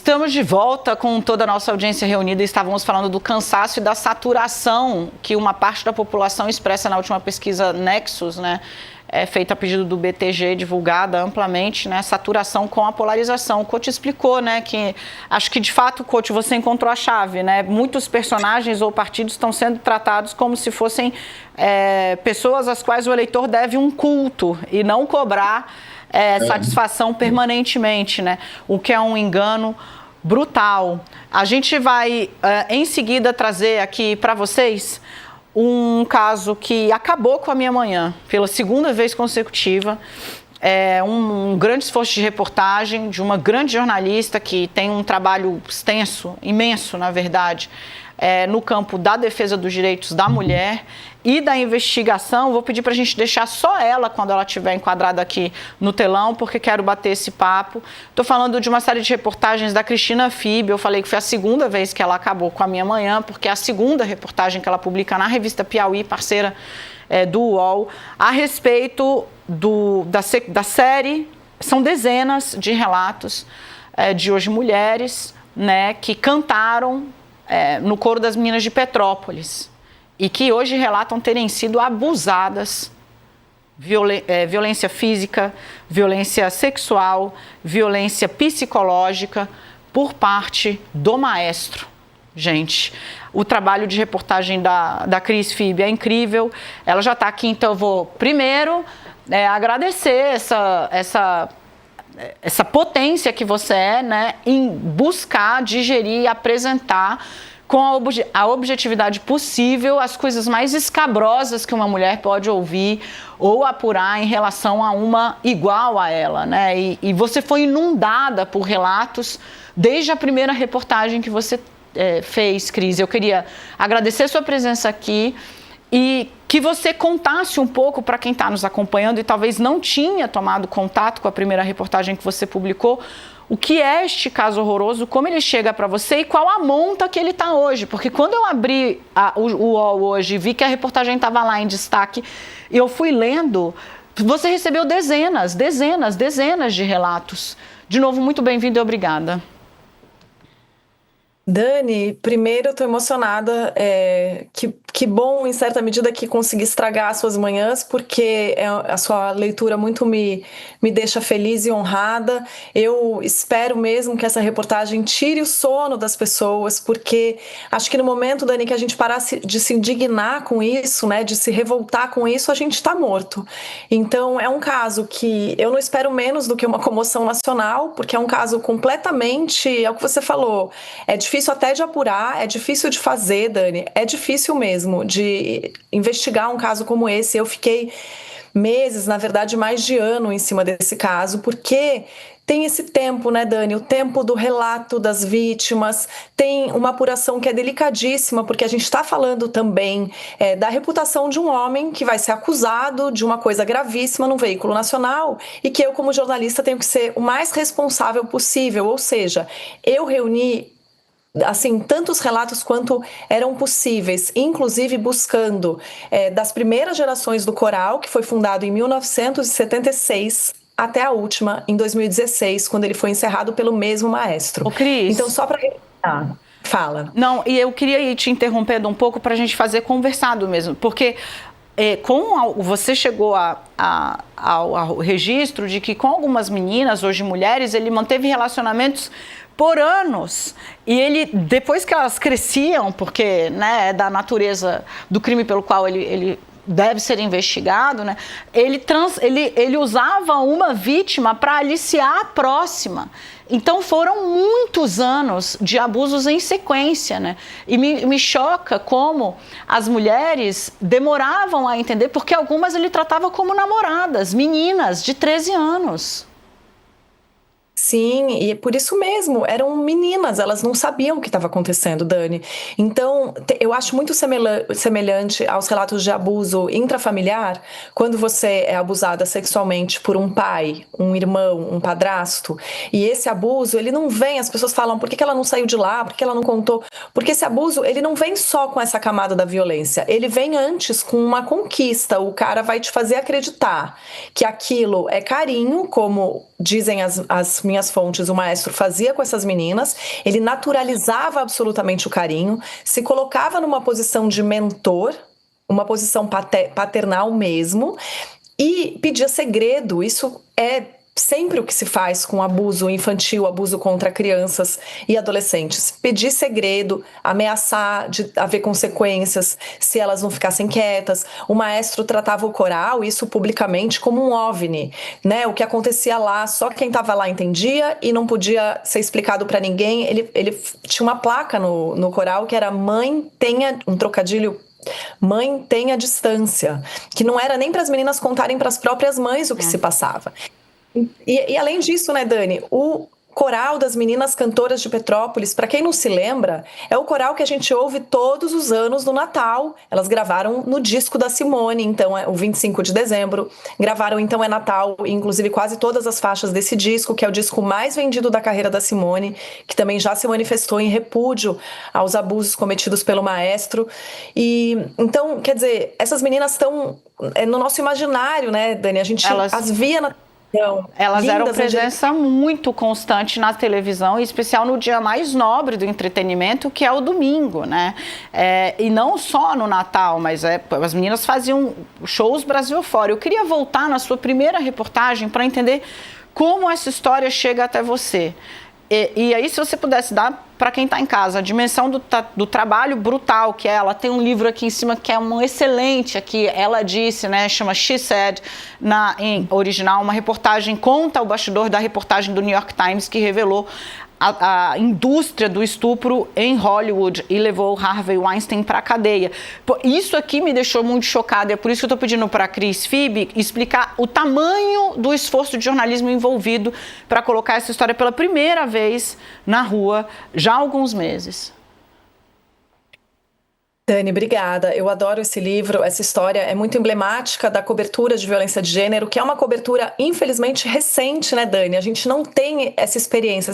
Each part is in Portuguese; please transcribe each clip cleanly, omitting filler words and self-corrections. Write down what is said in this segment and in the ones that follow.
Estamos de volta com toda a nossa audiência reunida. Estávamos falando do cansaço e da saturação que uma parte da população expressa na última pesquisa Nexus, né? Feita a pedido do BTG, divulgada amplamente, né? Saturação com a polarização. O Coach explicou, né? Que acho que de fato, Coach, você encontrou a chave, né? Muitos personagens ou partidos estão sendo tratados como se fossem pessoas às quais o eleitor deve um culto e não cobrar satisfação permanentemente, né? O que é um engano brutal. A gente vai, em seguida, trazer aqui para vocês um caso que acabou com a minha manhã, pela segunda vez consecutiva. Um grande esforço de reportagem de uma grande jornalista que tem um trabalho extenso, imenso, na verdade, no campo da defesa dos direitos da mulher e da investigação. Vou pedir para a gente deixar só ela quando ela estiver enquadrada aqui no telão, porque quero bater esse papo. Estou falando de uma série de reportagens da Cristina Fibe. Eu falei que foi a segunda vez que ela acabou com a minha manhã, porque é a segunda reportagem que ela publica na revista Piauí, parceira do UOL, a respeito da série. São dezenas de relatos de hoje mulheres, né, que cantaram no coro das meninas de Petrópolis e que hoje relatam terem sido abusadas, violência física, violência sexual, violência psicológica por parte do maestro. Gente, o trabalho de reportagem da Cris Fibe é incrível. Ela já está aqui, então eu vou primeiro agradecer essa potência que você é, né, em buscar, digerir e apresentar com a objetividade possível as coisas mais escabrosas que uma mulher pode ouvir ou apurar em relação a uma igual a ela, né? E você foi inundada por relatos desde a primeira reportagem que você fez, Cris. Eu queria agradecer sua presença aqui e que você contasse um pouco para quem está nos acompanhando e talvez não tinha tomado contato com a primeira reportagem que você publicou, o que é este caso horroroso, como ele chega para você e qual a monta que ele está hoje. Porque quando eu abri o UOL hoje e vi que a reportagem estava lá em destaque, e eu fui lendo, você recebeu dezenas de relatos. De novo, muito bem-vindo e obrigada. Dani, primeiro eu estou emocionada, que bom em certa medida que consegui estragar as suas manhãs, porque a sua leitura muito me deixa feliz e honrada. Eu espero mesmo que essa reportagem tire o sono das pessoas, porque acho que no momento, Dani, que a gente parar de se indignar com isso, né, de se revoltar com isso, a gente está morto. Então é um caso que eu não espero menos do que uma comoção nacional, porque é um caso completamente, é o que você falou, é difícil até de apurar, é difícil de fazer, Dani, é difícil mesmo de investigar um caso como esse. Eu fiquei meses, na verdade mais de ano em cima desse caso, porque tem esse tempo, né, Dani, o tempo do relato das vítimas, tem uma apuração que é delicadíssima, porque a gente está falando também da reputação de um homem que vai ser acusado de uma coisa gravíssima num veículo nacional e que eu, como jornalista, tenho que ser o mais responsável possível, ou seja, eu reuni assim, tantos relatos quanto eram possíveis, inclusive buscando das primeiras gerações do coral, que foi fundado em 1976, até a última, em 2016, quando ele foi encerrado pelo mesmo maestro. Ô, Cris. Então, só para... fala. Não, e eu queria ir te interrompendo um pouco para a gente fazer conversado mesmo, porque você chegou ao registro de que com algumas meninas, hoje mulheres, ele manteve relacionamentos por anos, e ele, depois que elas cresciam, porque, né, é da natureza do crime pelo qual ele deve ser investigado, né, ele usava uma vítima para aliciar a próxima. Então foram muitos anos de abusos em sequência, né? E me choca como as mulheres demoravam a entender, porque algumas ele tratava como namoradas, meninas de 13 anos. Sim, e por isso mesmo, eram meninas, elas não sabiam o que estava acontecendo, Dani. Então, eu acho muito semelhante aos relatos de abuso intrafamiliar, quando você é abusada sexualmente por um pai, um irmão, um padrasto, e esse abuso, ele não vem, as pessoas falam, por que ela não saiu de lá, por que ela não contou? Porque esse abuso, ele não vem só com essa camada da violência, ele vem antes com uma conquista, o cara vai te fazer acreditar que aquilo é carinho, como dizem as minhas minhas fontes, o maestro fazia com essas meninas, ele naturalizava absolutamente o carinho, se colocava numa posição de mentor, uma posição paternal mesmo, e pedia segredo. Isso é sempre o que se faz com abuso infantil, abuso contra crianças e adolescentes. Pedir segredo, ameaçar de haver consequências se elas não ficassem quietas. O maestro tratava o coral, isso publicamente, como um OVNI, né? O que acontecia lá, só quem estava lá entendia e não podia ser explicado para ninguém. Ele tinha uma placa no coral que era "Mãe, tenha", um trocadilho, "Mãe, tenha distância", que não era nem para as meninas contarem para as próprias mães o que se passava. E além disso, né, Dani, o coral das meninas cantoras de Petrópolis, para quem não se lembra, é o coral que a gente ouve todos os anos no Natal. Elas gravaram no disco da Simone, então é o 25 de dezembro. Gravaram Então é Natal, inclusive quase todas as faixas desse disco, que é o disco mais vendido da carreira da Simone, que também já se manifestou em repúdio aos abusos cometidos pelo maestro. E então, quer dizer, essas meninas estão no nosso imaginário, né, Dani? A gente as via na... Elas eram presença muito constante na televisão, em especial no dia mais nobre do entretenimento, que é o domingo, né? E não só no Natal, mas as meninas faziam shows Brasil fora. Eu queria voltar na sua primeira reportagem para entender como essa história chega até você. E aí, se você pudesse dar para quem está em casa a dimensão do trabalho brutal que é, ela tem um livro aqui em cima que é um excelente, aqui ela disse, né, chama She Said, em original, uma reportagem, conta o bastidor da reportagem do New York Times que revelou a indústria do estupro em Hollywood e levou Harvey Weinstein para a cadeia. Isso aqui me deixou muito chocada, é por isso que eu estou pedindo para a Cris Phoebe explicar o tamanho do esforço de jornalismo envolvido para colocar essa história pela primeira vez na rua, já há alguns meses. Dani, obrigada. Eu adoro esse livro, essa história é muito emblemática da cobertura de violência de gênero, que é uma cobertura, infelizmente, recente, né, Dani? A gente não tem essa experiência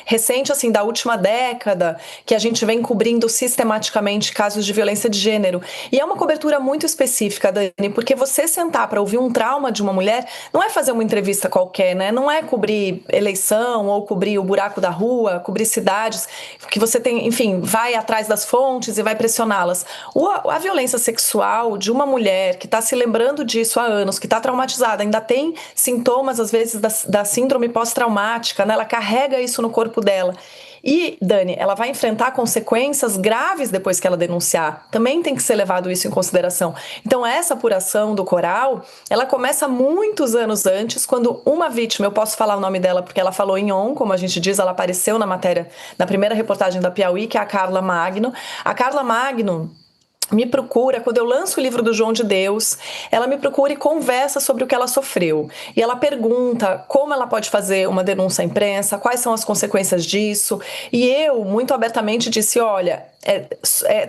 recente, assim, da última década, que a gente vem cobrindo sistematicamente casos de violência de gênero. E é uma cobertura muito específica, Dani, porque você sentar para ouvir um trauma de uma mulher não é fazer uma entrevista qualquer, né? Não é cobrir eleição ou cobrir o buraco da rua, cobrir cidades, que você tem, enfim, vai atrás das fontes e vai pressionar. A violência sexual de uma mulher que está se lembrando disso há anos, que está traumatizada, ainda tem sintomas, às vezes, da síndrome pós-traumática, né? Ela carrega isso no corpo dela. E, Dani, ela vai enfrentar consequências graves depois que ela denunciar. Também tem que ser levado isso em consideração. Então, essa apuração do coral, ela começa muitos anos antes, quando uma vítima, eu posso falar o nome dela porque ela falou em on, como a gente diz, ela apareceu na matéria, na primeira reportagem da Piauí, que é a Carla Magno. A Carla Magno me procura, quando eu lanço o livro do João de Deus, ela me procura e conversa sobre o que ela sofreu. E ela pergunta como ela pode fazer uma denúncia à imprensa, quais são as consequências disso. E eu, muito abertamente, disse, olha,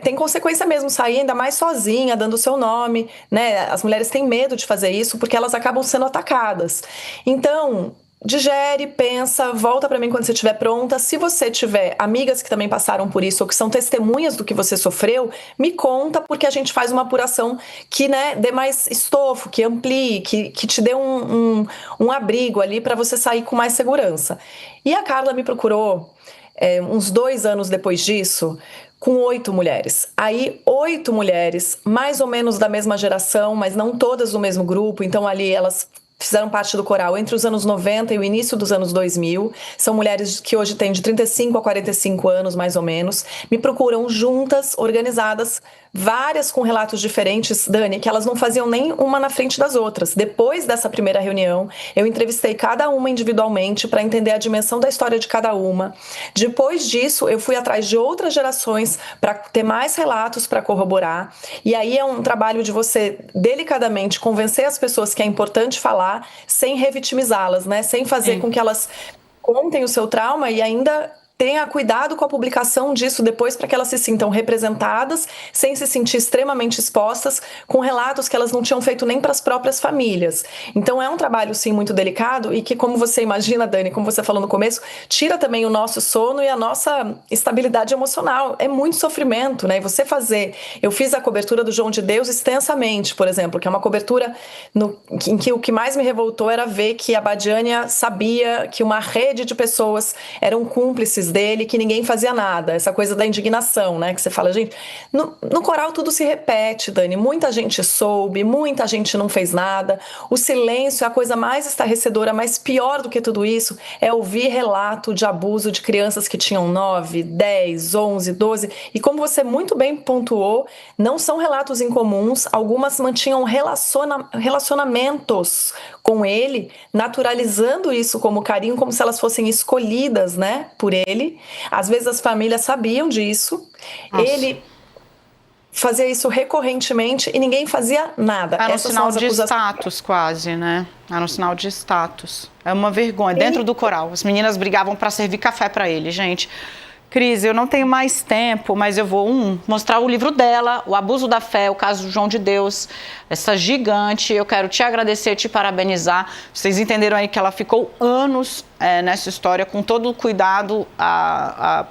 tem consequência mesmo sair, ainda mais sozinha, dando o seu nome, né? As mulheres têm medo de fazer isso porque elas acabam sendo atacadas. Então, digere, pensa, volta para mim quando você estiver pronta. Se você tiver amigas que também passaram por isso ou que são testemunhas do que você sofreu, me conta, porque a gente faz uma apuração que, né, dê mais estofo, que amplie, que te dê um abrigo ali para você sair com mais segurança. E a Carla me procurou uns 2 anos depois disso, com 8 mulheres. Aí, 8 mulheres, mais ou menos da mesma geração, mas não todas do mesmo grupo, então ali elas fizeram parte do coral entre os anos 90 e o início dos anos 2000. São mulheres que hoje têm de 35 a 45 anos, mais ou menos. Me procuram juntas, organizadas, várias com relatos diferentes, Dani, que elas não faziam nem uma na frente das outras. Depois dessa primeira reunião, eu entrevistei cada uma individualmente para entender a dimensão da história de cada uma. Depois disso, eu fui atrás de outras gerações para ter mais relatos para corroborar. E aí é um trabalho de você, delicadamente, convencer as pessoas que é importante falar sem revitimizá-las, né? Sem fazer com que elas contem o seu trauma e ainda tenha cuidado com a publicação disso depois para que elas se sintam representadas, sem se sentir extremamente expostas, com relatos que elas não tinham feito nem para as próprias famílias. Então é um trabalho sim muito delicado e que, como você imagina, Dani, como você falou no começo, tira também o nosso sono e a nossa estabilidade emocional. É muito sofrimento, né? E você fazer... Eu fiz a cobertura do João de Deus extensamente, por exemplo, que é uma cobertura em que o que mais me revoltou era ver que a Badiânia sabia que uma rede de pessoas eram cúmplices dele, que ninguém fazia nada. Essa coisa da indignação, né? Que você fala, gente, no coral tudo se repete, Dani. Muita gente soube, muita gente não fez nada. O silêncio é a coisa mais estarrecedora, mas pior do que tudo isso é ouvir relato de abuso de crianças que tinham 9, 10, 11, 12. E como você muito bem pontuou, não são relatos incomuns. Algumas mantinham relacionamentos com ele, naturalizando isso como carinho, como se elas fossem escolhidas, né, por ele. Às vezes as famílias sabiam disso. Nossa. Ele fazia isso recorrentemente e ninguém fazia nada. Era um sinal de status quase, né? Era um sinal de status. É uma vergonha. Dentro do coral, as meninas brigavam para servir café para ele, gente. Cris, eu não tenho mais tempo, mas eu vou mostrar o livro dela, O Abuso da Fé, o caso do João de Deus, essa gigante. Eu quero te agradecer, te parabenizar. Vocês entenderam aí que ela ficou anos nessa história, com todo o cuidado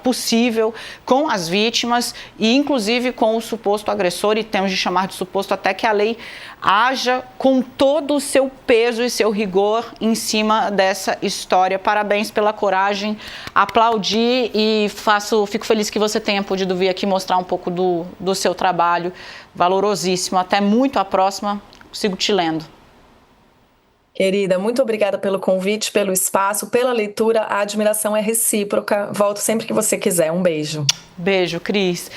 possível com as vítimas e inclusive com o suposto agressor, e temos de chamar de suposto até que a lei haja com todo o seu peso e seu rigor em cima dessa história. Parabéns pela coragem, aplaudi e fico feliz que você tenha podido vir aqui mostrar um pouco do seu trabalho, valorosíssimo. Até muito a próxima, sigo te lendo. Querida, muito obrigada pelo convite, pelo espaço, pela leitura. A admiração é recíproca. Volto sempre que você quiser. Um beijo. Beijo, Cris.